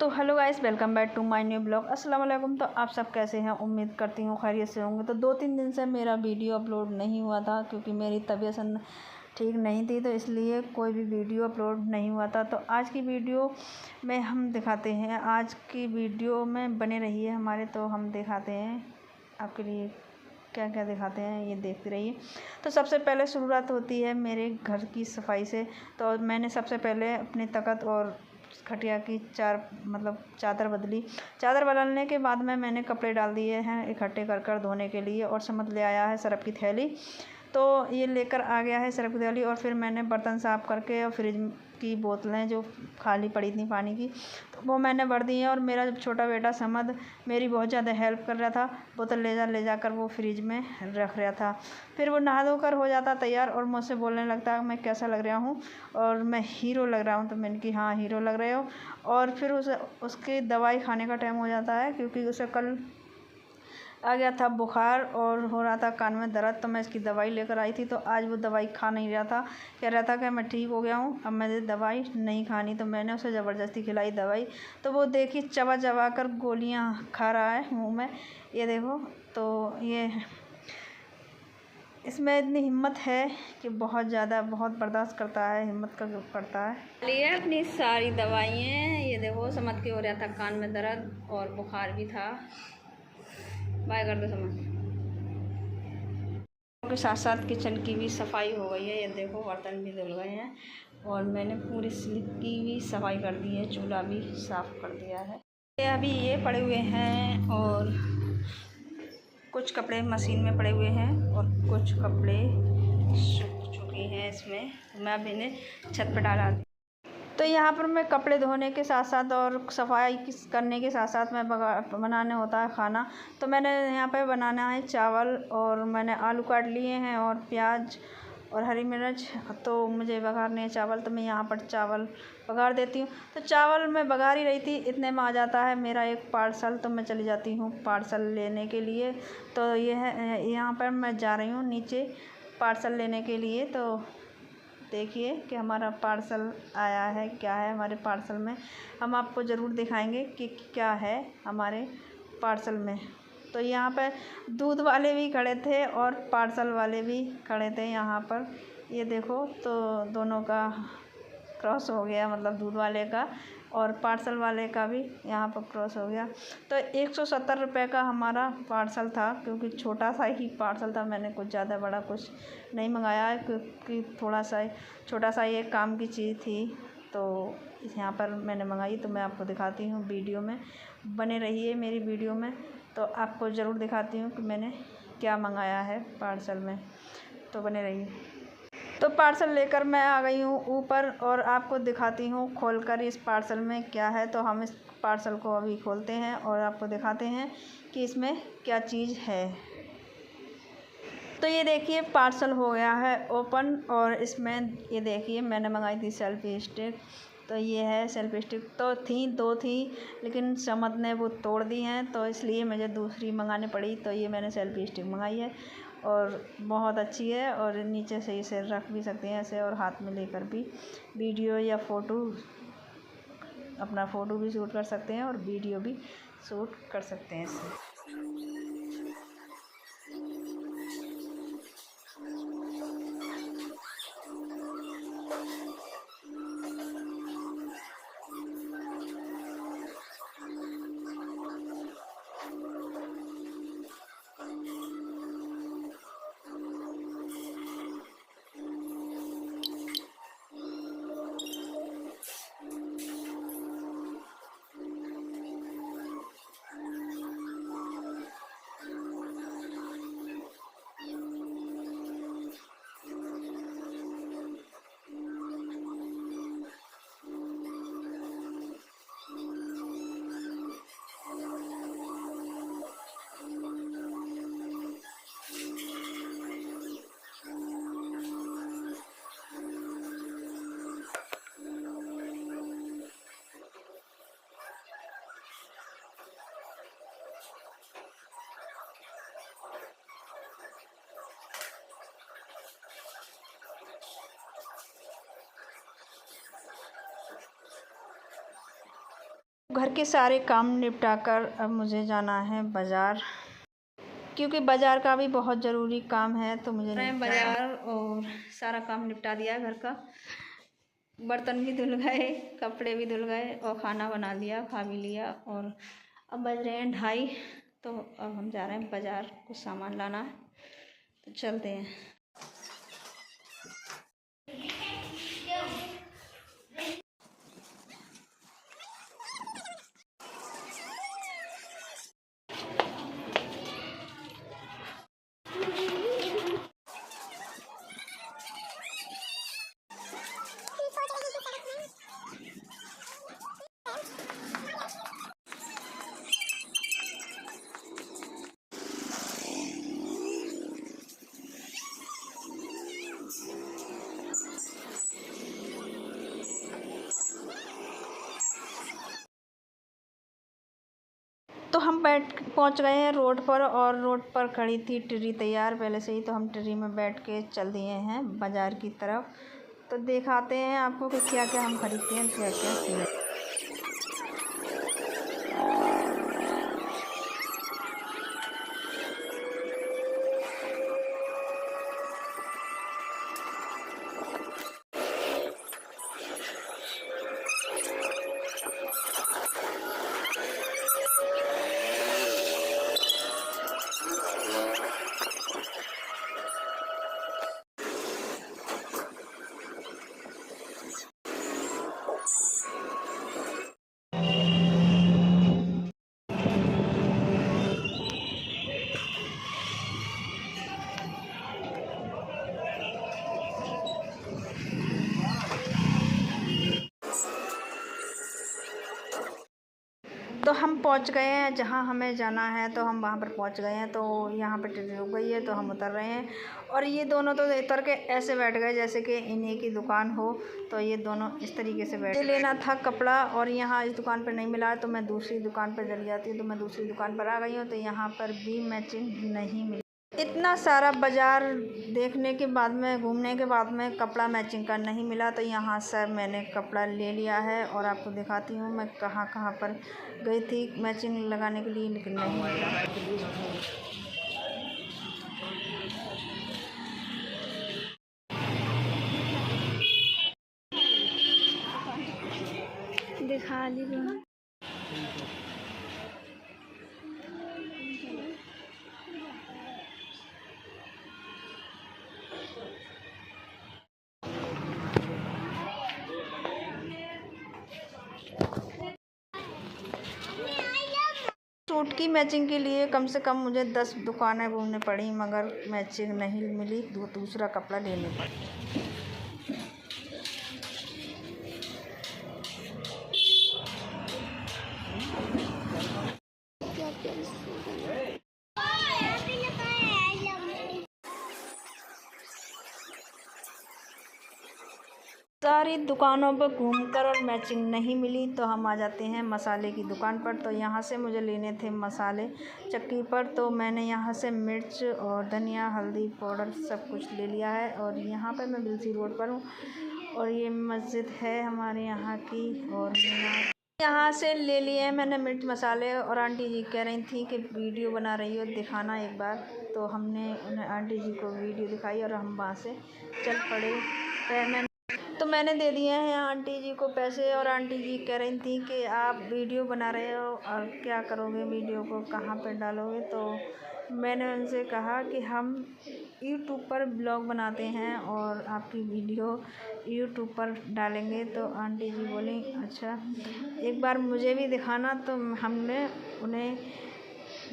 तो hello guys, welcome back to my new blog. अस्सलाम वालेकुम। तो आप सब कैसे हैं? उम्मीद करती हूँ खैरियत से होंगे। तो 2-3 दिन से मेरा वीडियो अपलोड नहीं हुआ था क्योंकि मेरी तबीयत ठीक नहीं थी, तो इसलिए कोई भी वीडियो अपलोड नहीं हुआ था। तो आज की वीडियो में हम दिखाते हैं, आज की वीडियो में बने रहिए हमारे, तो हम दिखाते हैं आपके लिए क्या क्या दिखाते हैं, ये देखते रहिए। तो सबसे पहले शुरुआत होती है मेरे घर की सफाई से। तो मैंने सबसे पहले अपनी तख्त और खटिया की चादर बदली। चादर बदलने के बाद में मैंने कपड़े डाल दिए हैं इकट्ठे कर कर धोने के लिए, और समझ ले आया है सर्फ़ की थैली। तो ये लेकर आ गया है सर्फ़ की थैली, और फिर मैंने बर्तन साफ़ करके और फ्रिज की बोतलें जो खाली पड़ी थी पानी की, तो वो मैंने भर दी हैं। और मेरा जब छोटा बेटा समद मेरी बहुत ज़्यादा हेल्प कर रहा था, बोतल ले जाकर वो फ्रिज में रख रहा था। फिर वो नहा धोकर हो जाता तैयार और मुझसे बोलने लगता मैं कैसा लग रहा हूँ, और मैं हीरो लग रहा हूँ। तो मैंने कि हाँ हीरो लग रहे हो। और फिर उसकी दवाई खाने का टाइम हो जाता है, क्योंकि उसे कल आ गया था बुखार और हो रहा था कान में दर्द। तो मैं इसकी दवाई लेकर आई थी, तो आज वो दवाई खा नहीं रहा था, कह रहा था कि मैं ठीक हो गया हूँ, अब मुझे दवाई नहीं खानी। तो मैंने उसे ज़बरदस्ती खिलाई दवाई। तो वो देखिए चबा चबा कर गोलियाँ खा रहा है मुँह में, ये देखो। तो ये इसमें इतनी हिम्मत है कि बहुत बर्दाश्त करता है, हिम्मत करता है। लिए अपनी सारी दवाइयाँ, ये देखो समझ के हो रहा था कान में दर्द और बुखार भी था। बाय कर दो समझ के साथ साथ किचन की भी सफाई हो गई है, ये देखो बर्तन भी धुल गए हैं, और मैंने पूरी सिंक की भी सफाई कर दी है, चूल्हा भी साफ़ कर दिया है। अभी ये पड़े हुए हैं, और कुछ कपड़े मशीन में पड़े हुए हैं और कुछ कपड़े सूख चुके हैं इसमें। मैं अब इन्हें छत पर डाला। तो यहाँ पर मैं कपड़े धोने के साथ साथ और सफाई करने के साथ साथ मैं बनाने होता है खाना। तो मैंने यहाँ पे बनाना है चावल, और मैंने आलू काट लिए हैं और प्याज और हरी मिर्च। तो मुझे बघारने हैं चावल, तो मैं यहाँ पर चावल बघार देती हूँ। तो चावल मैं बघार ही रही थी, इतने में आ जाता है मेरा एक पार्सल। तो मैं चली जाती हूँ पार्सल लेने के लिए। तो ये है, यहाँ पर मैं जा रही हूँ नीचे पार्सल लेने के लिए। तो देखिए कि हमारा पार्सल आया है, क्या है हमारे पार्सल में, हम आपको ज़रूर दिखाएंगे कि क्या है हमारे पार्सल में। तो यहाँ पर दूध वाले भी खड़े थे और पार्सल वाले भी खड़े थे यहाँ पर, ये देखो। तो दोनों का क्रॉस हो गया, मतलब दूध वाले का और पार्सल वाले का भी यहाँ पर क्रॉस हो गया। तो 170 रुपये का हमारा पार्सल था, क्योंकि छोटा सा ही पार्सल था, मैंने कुछ ज़्यादा बड़ा कुछ नहीं मंगाया है, क्योंकि थोड़ा सा छोटा सा ये काम की चीज़ थी। तो यहाँ पर मैंने मंगाई, तो मैं आपको दिखाती हूँ वीडियो में, बने रहिए मेरी वीडियो में। तो आपको ज़रूर दिखाती हूँ कि मैंने क्या मंगाया है पार्सल में, तो बने रहिए। तो पार्सल लेकर मैं आ गई हूँ ऊपर, और आपको दिखाती हूँ खोलकर इस पार्सल में क्या है। तो हम इस पार्सल को अभी खोलते हैं और आपको दिखाते हैं कि इसमें क्या चीज़ है। तो ये देखिए पार्सल हो गया है ओपन, और इसमें ये देखिए मैंने मंगाई थी सेल्फ़ी स्टिक। तो ये है सेल्फ़ी स्टिक, तो दो थी, लेकिन समद ने वो तोड़ दी हैं, तो इसलिए मुझे दूसरी मंगानी पड़ी। तो ये मैंने सेल्फ़ी स्टिक मंगाई है, और बहुत अच्छी है, और नीचे से इसे रख भी सकते हैं ऐसे, और हाथ में लेकर भी वीडियो या अपना फ़ोटो भी शूट कर सकते हैं और वीडियो भी शूट कर सकते हैं इससे। घर के सारे काम निपटाकर अब मुझे जाना है बाज़ार, क्योंकि बाज़ार का भी बहुत ज़रूरी काम है। तो मुझे बाज़ार और सारा काम निपटा दिया घर का। बर्तन भी धुल गए, कपड़े भी धुल गए और खाना बना लिया, खा भी लिया। और अब बज रहे हैं 2:30। तो अब हम जा रहे हैं बाज़ार, कुछ सामान लाना है, तो चलते हैं। तो हम पहुंच गए हैं रोड पर, और रोड पर खड़ी थी ट्री तैयार पहले से ही। तो हम ट्री में बैठ के चल दिए हैं बाज़ार की तरफ। तो दिखाते हैं आपको कि क्या क्या हम खरीदते हैं, क्या क्या। तो हम पहुंच गए हैं जहां हमें जाना है। तो हम वहां पर पहुंच गए हैं। तो यहाँ पे ट्रेन रुक गई है, तो हम उतर रहे हैं। और ये दोनों तो उतर के ऐसे बैठ गए जैसे कि इन्हीं की दुकान हो। तो ये दोनों इस तरीके से बैठे। लेना था कपड़ा, और यहाँ इस दुकान पर नहीं मिला तो मैं दूसरी दुकान पर चली जाती हूँ। तो मैं दूसरी दुकान पर आ गई हूँ। तो यहाँ पर भी मैचिंग नहीं मिली। इतना सारा बाज़ार देखने के बाद में, घूमने के बाद में कपड़ा मैचिंग का नहीं मिला। तो यहाँ से मैंने कपड़ा ले लिया है, और आपको दिखाती हूँ मैं कहाँ कहाँ पर गई थी मैचिंग लगाने के लिए, लेकिन नहीं मिला। दिखा ली सूट की मैचिंग के लिए कम से कम मुझे 10 दुकानें घूमने पड़ी, मगर मैचिंग नहीं मिली। दूसरा कपड़ा लेने पड़ा। सारी दुकानों पर घूमकर और मैचिंग नहीं मिली, तो हम आ जाते हैं मसाले की दुकान पर। तो यहाँ से मुझे लेने थे मसाले चक्की पर। तो मैंने यहाँ से मिर्च और धनिया, हल्दी पाउडर सब कुछ ले लिया है। और यहाँ पर मैं बिलसी रोड पर हूँ, और ये मस्जिद है हमारे यहाँ की। और यहाँ से ले लिए हैं मैंने मिर्च मसाले। और आंटी जी कह रही थी कि वीडियो बना रही हो, दिखाना एक बार। तो हमने उन्हें, आंटी जी को वीडियो दिखाई, और हम वहाँ से चल पड़े। तो मैंने दे दिए हैं आंटी जी को पैसे। और आंटी जी कह रही थी कि आप वीडियो बना रहे हो और क्या करोगे, वीडियो को कहाँ पर डालोगे। तो मैंने उनसे कहा कि हम यूट्यूब पर ब्लॉग बनाते हैं और आपकी वीडियो यूट्यूब पर डालेंगे। तो आंटी जी बोली अच्छा एक बार मुझे भी दिखाना। तो हमने उन्हें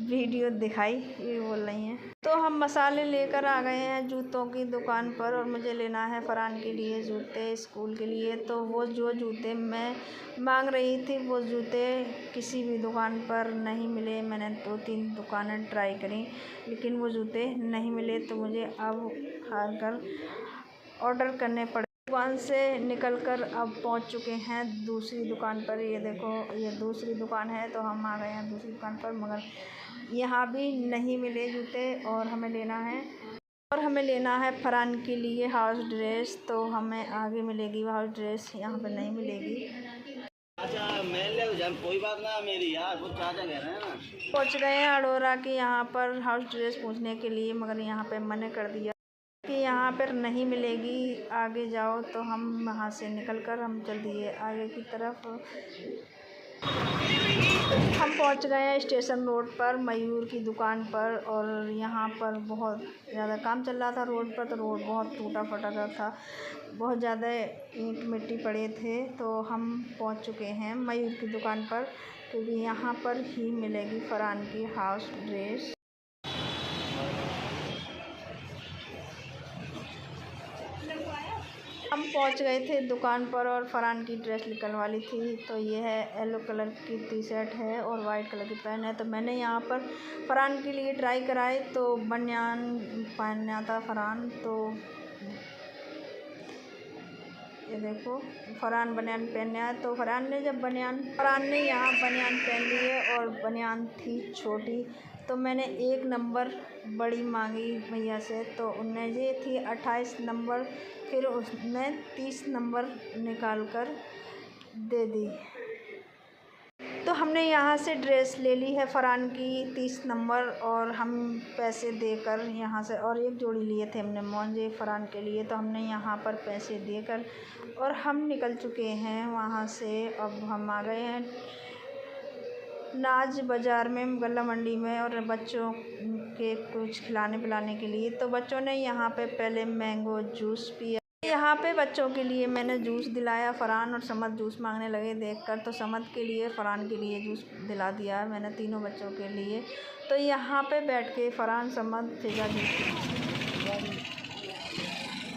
वीडियो दिखाई, ये बोल रही हैं। तो हम मसाले लेकर आ गए हैं जूतों की दुकान पर, और मुझे लेना है फरहान के लिए जूते स्कूल के लिए। तो वो जो जूते मैं मांग रही थी, वो जूते किसी भी दुकान पर नहीं मिले। मैंने 2-3 दुकानें ट्राई करी, लेकिन वो जूते नहीं मिले। तो मुझे अब हार कर ऑर्डर करने पड़े। दुकान से निकलकर अब पहुंच चुके हैं दूसरी दुकान पर। ये देखो, ये दूसरी दुकान है। तो हम आ गए हैं दूसरी दुकान पर, मगर यहाँ भी नहीं मिले जूते। और हमें लेना है फरहान के लिए हाउस ड्रेस। तो हमें आगे मिलेगी हाउस ड्रेस, यहाँ पर नहीं मिलेगी। अच्छा मैं ले जाऊँ, कोई बात ना मेरी यार, वो चाचा कह रहे हैं ना। पहुँच गए हैं अरोरा के यहाँ पर हाउस ड्रेस पूछने के लिए, मगर यहाँ पे मना कर दिया कि यहाँ पर नहीं मिलेगी, आगे जाओ। तो हम वहाँ से निकलकर हम चल दिए आगे की तरफ। हम पहुंच गए हैं स्टेशन रोड पर मयूर की दुकान पर, और यहाँ पर बहुत ज़्यादा काम चल रहा था रोड पर। तो रोड बहुत टूटा फटा था, बहुत ज़्यादा ईंट मिट्टी पड़े थे। तो हम पहुंच चुके हैं मयूर की दुकान पर, क्योंकि यहाँ पर ही मिलेगी फरहान की हाउस ड्रेस। हम पहुंच गए थे दुकान पर और फरहान की ड्रेस निकलने वाली थी। तो ये है येलो कलर की टी शर्ट है और वाइट कलर की पैंट है। तो मैंने यहाँ पर फरहान के लिए ट्राई कराई, तो बनियान पहनना था फरहान। तो ये देखो फरहान बनियान पहनने आया, तो फरहान ने यहाँ बनियान पहन ली है, और बनियान थी छोटी। तो मैंने 1 नंबर बड़ी मांगी भैया से, तो उनने ये थी 28 नंबर, फिर उसने 30 नंबर निकाल कर दे दी। तो हमने यहाँ से ड्रेस ले ली है फरहान की 30 नंबर, और हम पैसे देकर यहाँ से, और एक जोड़ी लिए थे हमने मोजे फरहान के लिए। तो हमने यहाँ पर पैसे देकर और हम निकल चुके हैं वहाँ से। अब हम आ गए हैं नाज बाज़ार में, गल्ला मंडी में, और बच्चों के कुछ खिलाने पिलाने के लिए। तो बच्चों ने यहाँ पे पहले मैंगो जूस पिया। यहाँ पे बच्चों के लिए मैंने जूस दिलाया, फरहान और समद जूस मांगने लगे देखकर। तो समद के लिए फरहान के लिए जूस दिला दिया है मैंने तीनों बच्चों के लिए। तो यहाँ पे बैठ के फरहान समद फिजा जूस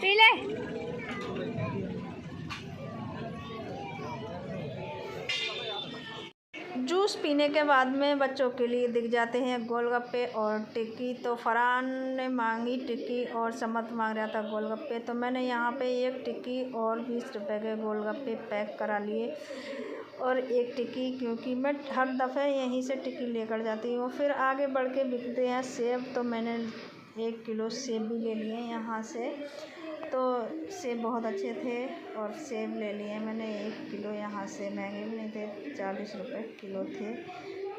पी ले। जूस पीने के बाद में बच्चों के लिए दिख जाते हैं गोलगप्पे और टिक्की। तो फरहान ने मांगी टिक्की और समद मांग रहा था गोलगप्पे। तो मैंने यहाँ पे 1 टिक्की और 20 रुपए के गोलगप्पे पैक करा लिए, और 1 टिक्की, क्योंकि मैं हर दफ़े यहीं से टिक्की लेकर जाती हूँ। फिर आगे बढ़ के बिकते हैं सेब, तो मैंने 1 किलो सेब भी ले लिए यहाँ से। तो सेब बहुत अच्छे थे और सेब ले लिए मैंने 1 किलो यहाँ से, महंगे भी नहीं थे, 40 रुपए किलो थे।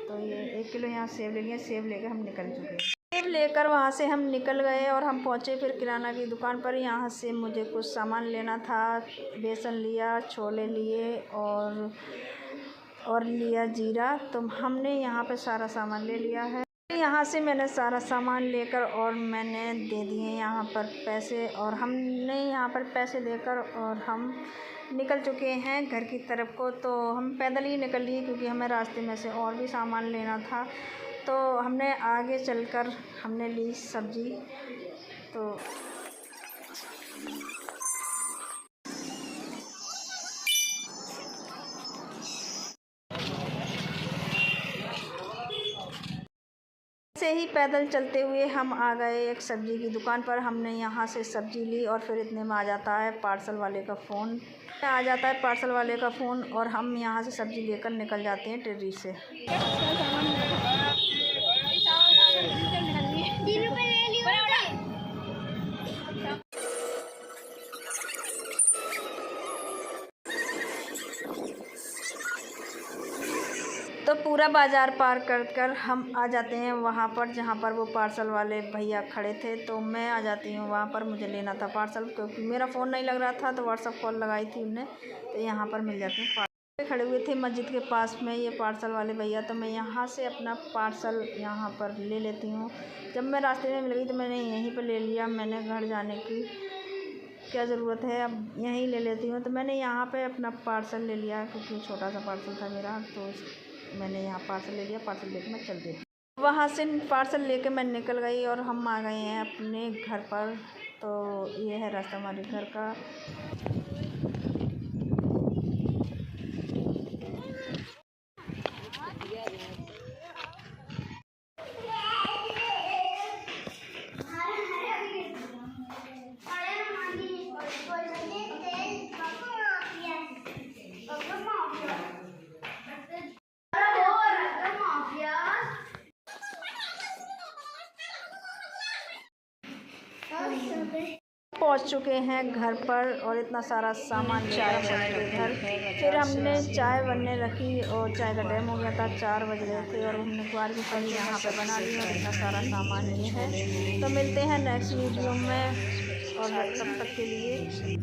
तो ये 1 किलो यहाँ सेब ले लिए। सेब लेकर हम निकल चुके हैं। सेब लेकर वहाँ से हम निकल गए और हम पहुँचे फिर किराना की दुकान पर। यहाँ से मुझे कुछ सामान लेना था, बेसन लिया, छोले लिए और लिया जीरा। तो हमने यहाँ पे सारा सामान ले लिया है। यहाँ से मैंने सारा सामान लेकर और मैंने दे दिए यहाँ पर पैसे, और हमने यहाँ पर पैसे देकर और हम निकल चुके हैं घर की तरफ को। तो हम पैदल ही निकल लिए, क्योंकि हमें रास्ते में से और भी सामान लेना था। तो हमने आगे चलकर हमने ली सब्ज़ी। तो से ही पैदल चलते हुए हम आ गए एक सब्ज़ी की दुकान पर। हमने यहाँ से सब्ज़ी ली, और फिर इतने में आ जाता है पार्सल वाले का फ़ोन, और हम यहाँ से सब्ज़ी लेकर निकल जाते हैं टेर्री से। तो पूरा बाज़ार पार कर हम आ जाते हैं वहाँ पर जहाँ पर वो पार्सल वाले भैया खड़े थे। तो मैं आ जाती हूँ वहाँ पर, मुझे लेना था पार्सल, क्योंकि मेरा फ़ोन नहीं लग रहा था। तो व्हाट्सअप कॉल लगाई थी उनने, तो यहाँ पर मिल जाते हैं पार्सल। खड़े हुए थे मस्जिद के पास में ये पार्सल वाले भैया। तो मैं यहाँ से अपना पार्सल यहाँ पर ले लेती हूँ। जब मैं रास्ते में मिल गई तो मैंने यहीं पर ले लिया। मैंने घर जाने की क्या ज़रूरत है, अब यहीं ले लेती हूँ। तो मैंने यहाँ पे अपना पार्सल ले लिया, क्योंकि छोटा सा पार्सल था मेरा। तो मैंने यहाँ पार्सल ले लिया। पार्सल लेकर मैं चल दी। वहाँ से पार्सल लेके मैं निकल गई और हम आ गए हैं अपने घर पर। तो ये है रास्ता हमारे घर का। पहुंच चुके हैं घर पर और इतना सारा सामान चाय बनाए घर। फिर हमने चाय बनने रखी और चाय का टाइम हो गया था, 4 बज गए थे और हमने ग्वार की कड़ी यहाँ पे बना ली और इतना सारा सामान ये है। तो मिलते हैं नेक्स्ट वीडियो में और तब तक के लिए